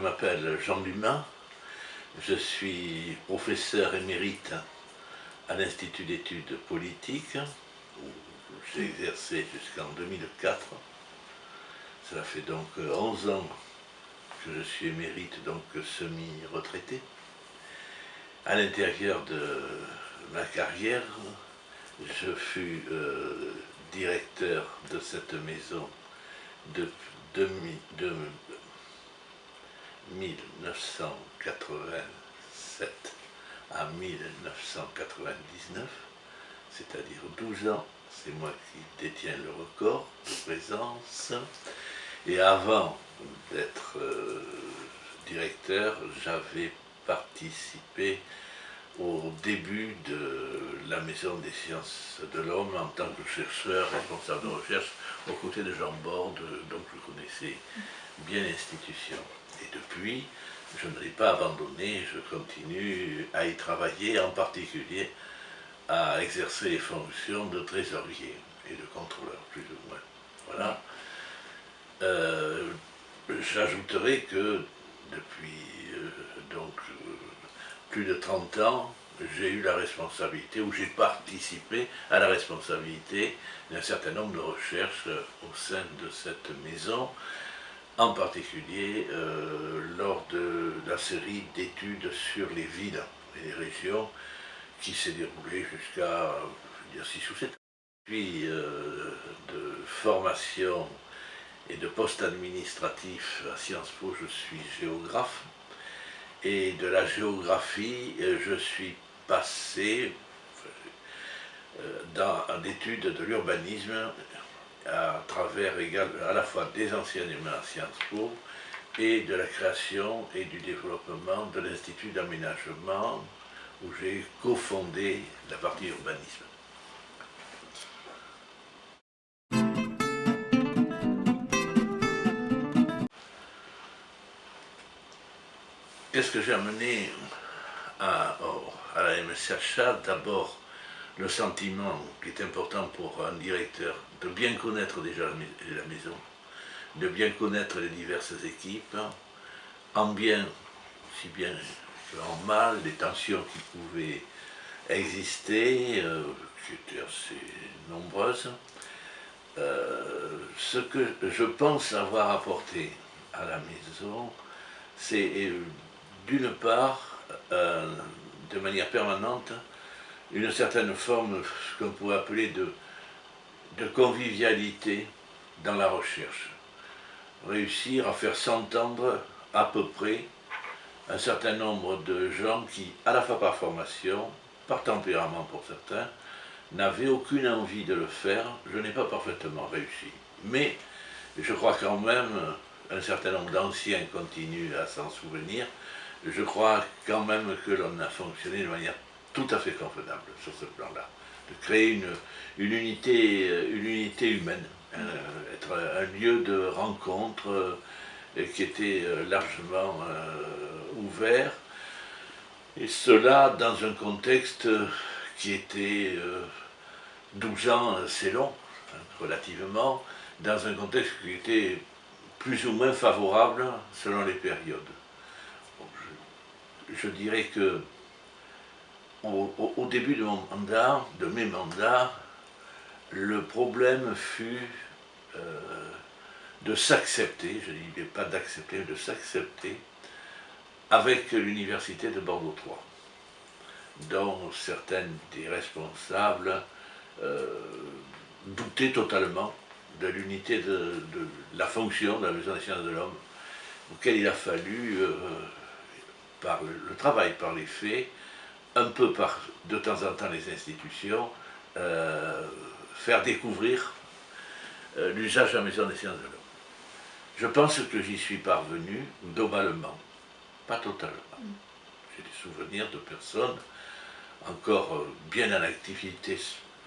m'appelle Jean Dumas, je suis professeur émérite à l'Institut d'études politiques, où j'ai exercé jusqu'en 2004. Cela fait donc 11 ans que je suis émérite, donc semi-retraité. À l'intérieur de ma carrière, je fus directeur de cette maison de 1987 à 1999, c'est-à-dire 12 ans. C'est moi qui détiens le record de présence. Et avant d'être directeur, j'avais participé au début de la Maison des sciences de l'homme en tant que chercheur, responsable de recherche, aux côtés de Jean Borde, donc je connaissais bien l'institution. Et depuis, je ne l'ai pas abandonné, je continue à y travailler, en particulier à exercer les fonctions de trésorier et de contrôleur, plus ou moins. Voilà. J'ajouterai que depuis plus de 30 ans, j'ai eu la responsabilité, ou j'ai participé à la responsabilité d'un certain nombre de recherches au sein de cette maison, en particulier lors de la série d'études sur les villes et les régions qui s'est déroulée jusqu'à 6 ou 7 ans. Puis de formation et de poste administratif à Sciences Po, je suis géographe. Et de la géographie, je suis passé dans l'étude de l'urbanisme à travers à la fois des enseignements à Sciences Po et de la création et du développement de l'Institut d'aménagement où j'ai cofondé la partie urbanisme. Qu'est-ce que j'ai amené à la MSHA? D'abord, le sentiment qui est important pour un directeur de bien connaître déjà la maison, de bien connaître les diverses équipes, en bien, aussi bien qu'en mal, les tensions qui pouvaient exister, qui étaient assez nombreuses. Ce que je pense avoir apporté à la maison, c'est d'une part, de manière permanente, une certaine forme, ce qu'on pourrait appeler de convivialité dans la recherche. Réussir à faire s'entendre à peu près un certain nombre de gens qui, à la fois par formation, par tempérament pour certains, n'avaient aucune envie de le faire. Je n'ai pas parfaitement réussi. Mais je crois quand même, un certain nombre d'anciens continuent à s'en souvenir, je crois quand même que l'on a fonctionné de manière tout à fait convenable sur ce plan-là. De créer une unité humaine, être un lieu de rencontre qui était largement ouvert, et cela dans un contexte qui était 12 ans, c'est long, hein, relativement, dans un contexte qui était plus ou moins favorable selon les périodes. Je dirais que au début de mes mandats, le problème fut de s'accepter, je ne dis pas d'accepter, mais de s'accepter avec l'université de Bordeaux III, dont certains des responsables doutaient totalement de l'unité de la fonction de la Maison des sciences de l'homme, auquel il a fallu, par le travail, par les faits, un peu par de temps en temps les institutions, faire découvrir l'usage de la Maison des sciences de l'homme. Je pense que j'y suis parvenu globalement, pas totalement. J'ai des souvenirs de personnes encore bien en activité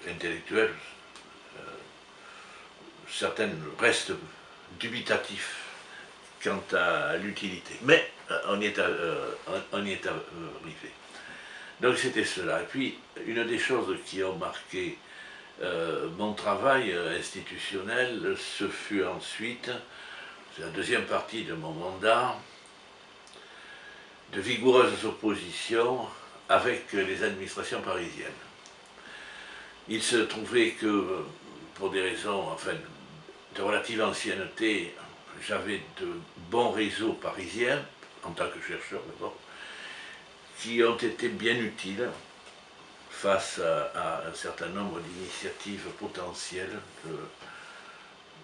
intellectuelle, certaines restent dubitatifs quant à l'utilité, mais on y est arrivé. Donc c'était cela. Et puis, une des choses qui ont marqué mon travail institutionnel, ce fut ensuite, c'est la deuxième partie de mon mandat, de vigoureuses oppositions avec les administrations parisiennes. Il se trouvait que, pour des raisons enfin, de relative ancienneté, j'avais de bons réseaux parisiens, en tant que chercheur d'abord, qui ont été bien utiles face à un certain nombre d'initiatives potentielles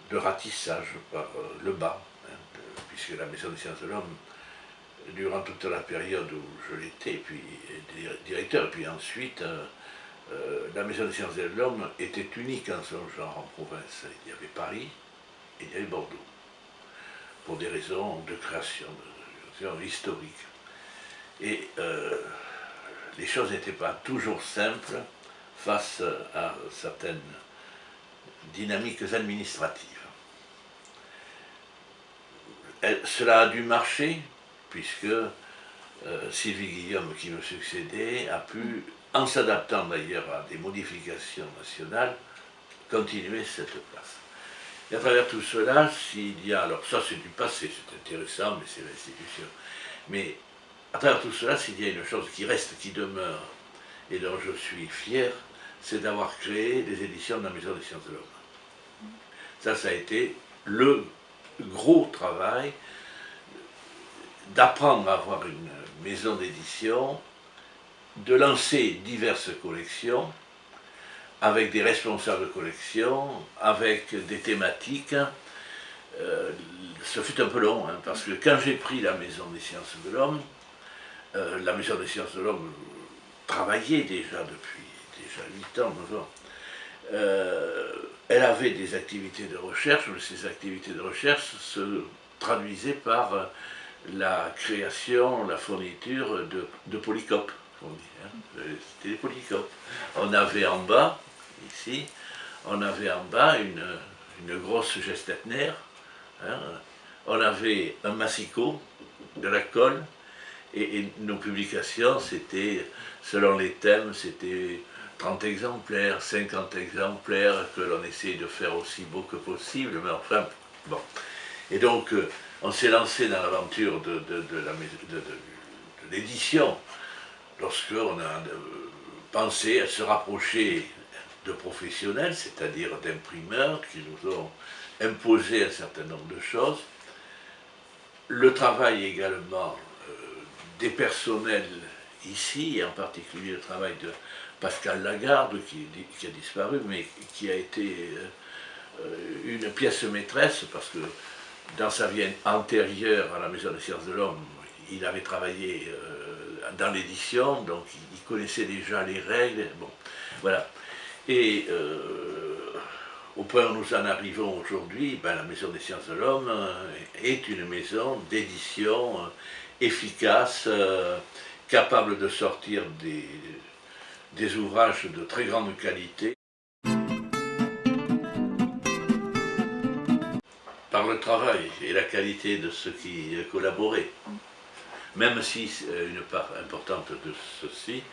de ratissage par le bas, puisque la Maison des sciences de l'homme, durant toute la période où je l'étais, puis directeur, et puis ensuite, la Maison des sciences de l'homme était unique en son genre en province. Il y avait Paris et il y avait Bordeaux, pour des raisons de création, historique. Et les choses n'étaient pas toujours simples face à certaines dynamiques administratives. Cela a dû marcher, puisque Sylvie Guillaume, qui me succédait, a pu, en s'adaptant d'ailleurs à des modifications nationales, continuer cette place. Et à travers tout cela, s'il y a, alors ça c'est du passé, c'est intéressant, mais c'est l'institution, mais à travers tout cela, s'il y a une chose qui reste, qui demeure, et dont je suis fier, c'est d'avoir créé les éditions de la Maison des sciences de l'homme. Ça a été le gros travail d'apprendre à avoir une maison d'édition, de lancer diverses collections, avec des responsables de collection, avec des thématiques. Ce fut un peu long, hein, parce que quand j'ai pris la Maison des sciences de l'homme, la Maison des sciences de l'homme travaillait déjà depuis déjà 8 ans, 9 ans. Elle avait des activités de recherche, mais ces activités de recherche se traduisaient par la création, la fourniture de polycopes. C'était des polycopes. On avait en bas, ici, on avait en bas une grosse Gestetner, hein, on avait un massicot, de la colle, et nos publications, c'était, selon les thèmes, c'était 30 exemplaires, 50 exemplaires, que l'on essayait de faire aussi beau que possible, mais enfin, bon. Et donc, on s'est lancé dans l'aventure de l'édition, lorsqu'on a pensé à se rapprocher de professionnels, c'est-à-dire d'imprimeurs qui nous ont imposé un certain nombre de choses. Le travail également des personnels ici, et en particulier le travail de Pascal Lagarde, qui a disparu, mais qui a été une pièce maîtresse, parce que dans sa vie antérieure à la Maison des sciences de l'homme, il avait travaillé dans l'édition, donc il connaissait déjà les règles, bon, voilà. Et au point où nous en arrivons aujourd'hui, ben, la Maison des sciences de l'homme est une maison d'édition efficace, capable de sortir des ouvrages de très grande qualité. Par le travail et la qualité de ceux qui collaboraient. Même si une part importante de ceux-ci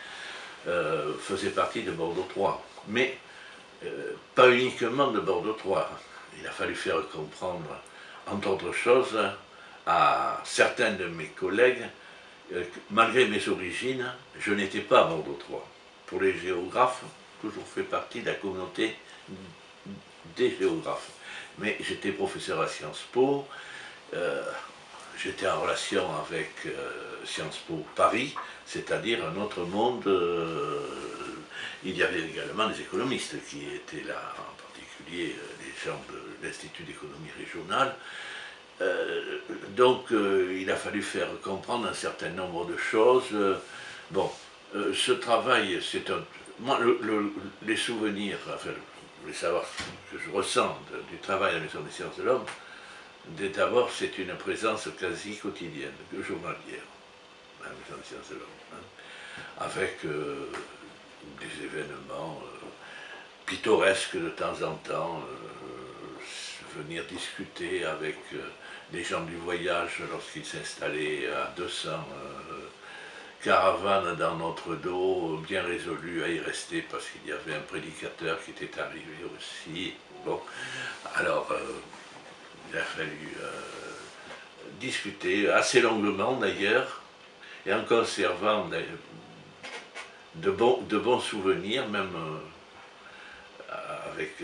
faisait partie de Bordeaux 3. Mais pas uniquement de Bordeaux 3. Il a fallu faire comprendre, entre autres choses, à certains de mes collègues, que malgré mes origines, je n'étais pas à Bordeaux 3. Pour les géographes, toujours fait partie de la communauté des géographes. Mais j'étais professeur à Sciences Po, j'étais en relation avec Sciences Po Paris, c'est-à-dire un autre monde. Il y avait également des économistes qui étaient là, en particulier les gens de l'Institut d'économie régionale. Donc il a fallu faire comprendre un certain nombre de choses. Bon, ce travail, c'est un... Moi, les souvenirs, enfin, les savoirs que je ressens du travail à la Maison des sciences de l'homme, d'abord, c'est une présence quasi quotidienne, journalière, à la Maison des sciences de l'homme, hein, avec des événements pittoresques de temps en temps, venir discuter avec les gens du voyage lorsqu'ils s'installaient à 200 caravanes dans notre dos, bien résolus à y rester parce qu'il y avait un prédicateur qui était arrivé aussi. Bon, alors il a fallu discuter assez longuement d'ailleurs, et en conservant de bons souvenirs, même avec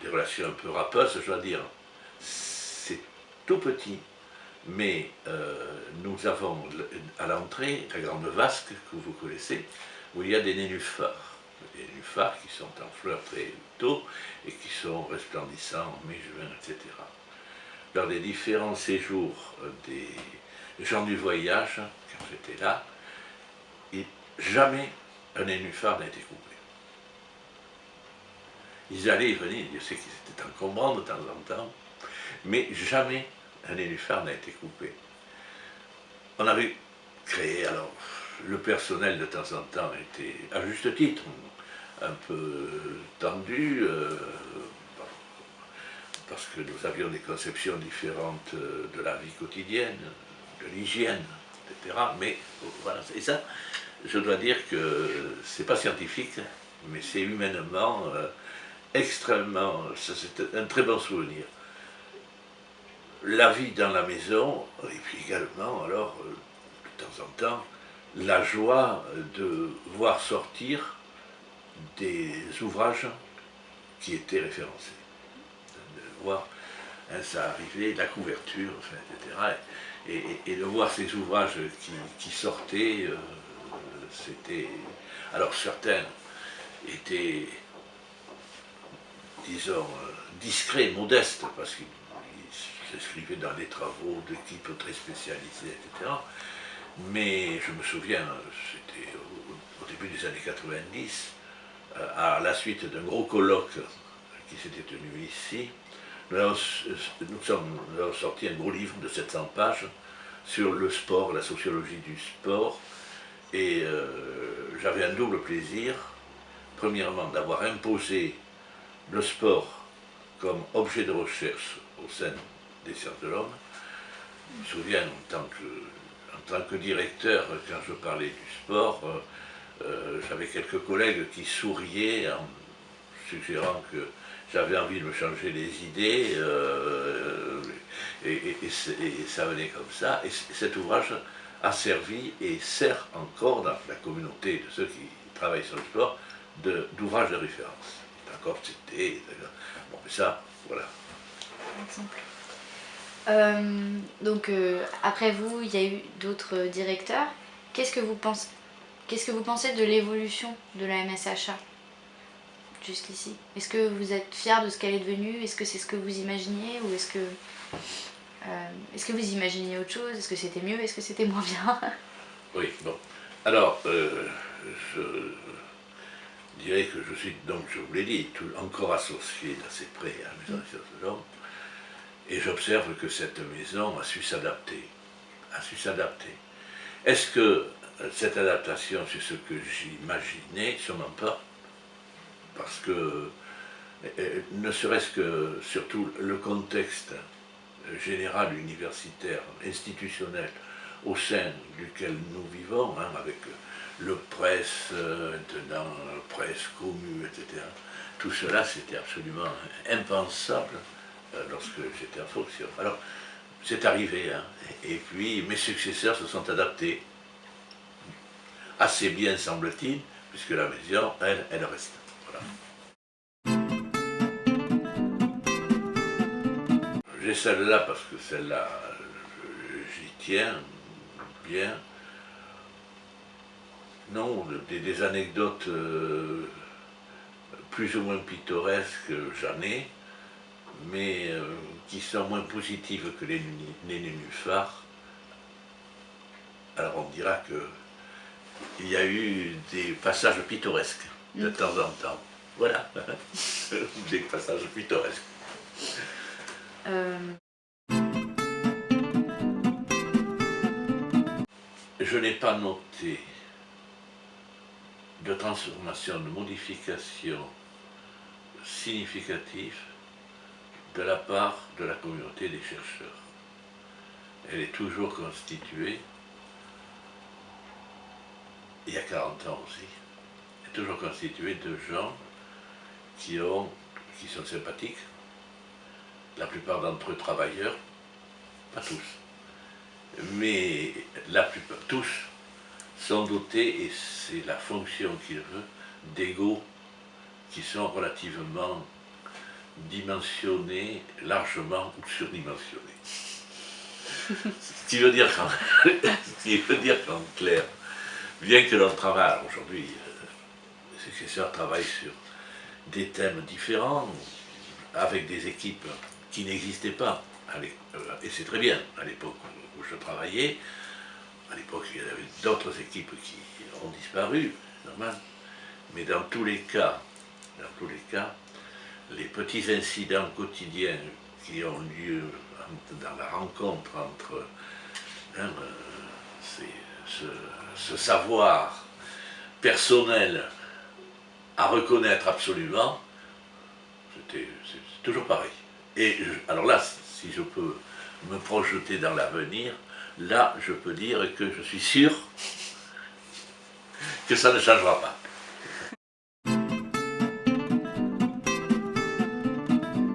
des relations un peu râpeuses, je dois dire. C'est tout petit, mais nous avons à l'entrée la grande vasque que vous connaissez, où il y a des nénuphars. Des nénuphars qui sont en fleurs très tôt et qui sont resplendissants en mai, juin, etc. Lors des différents séjours des gens du voyage, quand j'étais là, jamais un nénuphar n'a été coupé. Ils allaient et venaient, je sais qu'ils étaient encombrants de temps en temps, mais jamais un nénuphar n'a été coupé. On avait créé, alors, le personnel de temps en temps était, à juste titre, un peu tendu, parce que nous avions des conceptions différentes de la vie quotidienne, de l'hygiène, etc. Mais voilà, et ça, je dois dire que c'est pas scientifique, mais c'est humainement extrêmement, c'est un très bon souvenir. La vie dans la maison, et puis également, alors, de temps en temps, la joie de voir sortir des ouvrages qui étaient référencés. De voir ça arriver, la couverture, enfin, etc. Et de voir ces ouvrages qui sortaient, c'était... Alors certains étaient, disons, discrets, modestes, parce qu'ils s'inscrivaient dans des travaux d'équipes très spécialisées, etc. Mais je me souviens, c'était au début des années 90, à la suite d'un gros colloque qui s'était tenu ici, nous avons sorti un gros livre de 700 pages sur le sport, la sociologie du sport, et j'avais un double plaisir. Premièrement, d'avoir imposé le sport comme objet de recherche au sein des sciences de l'homme. Je me souviens, en tant que directeur, quand je parlais du sport, j'avais quelques collègues qui souriaient en suggérant que j'avais envie de me changer les idées, et ça venait comme ça. Et cet ouvrage a servi et sert encore dans la communauté de ceux qui travaillent sur le sport d'ouvrage de référence. D'accord, c'était... Bon, mais ça, voilà. Donc après vous, il y a eu d'autres directeurs. Qu'est-ce que vous pensez de l'évolution de la MSHA jusqu'ici? Est-ce que vous êtes fier de ce qu'elle est devenue? Est-ce que c'est ce que vous imaginiez? Ou est-ce que vous imaginiez autre chose? Est-ce que c'était mieux? Est-ce que c'était moins bien? Oui, bon. Alors, je dirais que je suis, donc je vous l'ai dit, encore associé d'assez près à la Maison des Sciences de l'Homme, et j'observe que cette maison a su s'adapter. Est-ce que cette adaptation, c'est ce que j'imaginais? Sûrement pas. Parce que, ne serait-ce que, surtout, le contexte général, universitaire, institutionnel, au sein duquel nous vivons, hein, avec le presse, maintenant, presse, commu, etc. Tout cela, c'était absolument impensable lorsque j'étais en fonction. Alors, c'est arrivé, hein, et puis mes successeurs se sont adaptés. Assez bien, semble-t-il, puisque la maison, elle reste. Voilà. J'ai celle-là parce que celle-là, j'y tiens bien. Non, des anecdotes plus ou moins pittoresques, j'en ai, mais qui sont moins positives que les nénuphars. Alors on dira qu'il y a eu des passages pittoresques de temps en temps. Voilà, des passages pittoresques. Je n'ai pas noté de transformation, de modification significative de la part de la communauté des chercheurs. Elle est toujours constituée, il y a 40 ans aussi, elle est toujours constituée de gens qui sont sympathiques, la plupart d'entre eux travailleurs, pas tous, mais la plupart, tous, sont dotés, et c'est la fonction qu'il veut, d'ego qui sont relativement dimensionnés, largement ou surdimensionnés. Ce qui veut dire qu'en clair, bien que l'on travaille aujourd'hui, les successeurs travaillent sur des thèmes différents, avec des équipes qui n'existaient pas, et c'est très bien, à l'époque où je travaillais. À l'époque, il y avait d'autres équipes qui ont disparu, normal. Mais dans tous les cas, les petits incidents quotidiens qui ont lieu dans la rencontre entre ce savoir personnel à reconnaître absolument, c'est toujours pareil. Et alors là, si je peux me projeter dans l'avenir, là, je peux dire que je suis sûr que ça ne changera pas.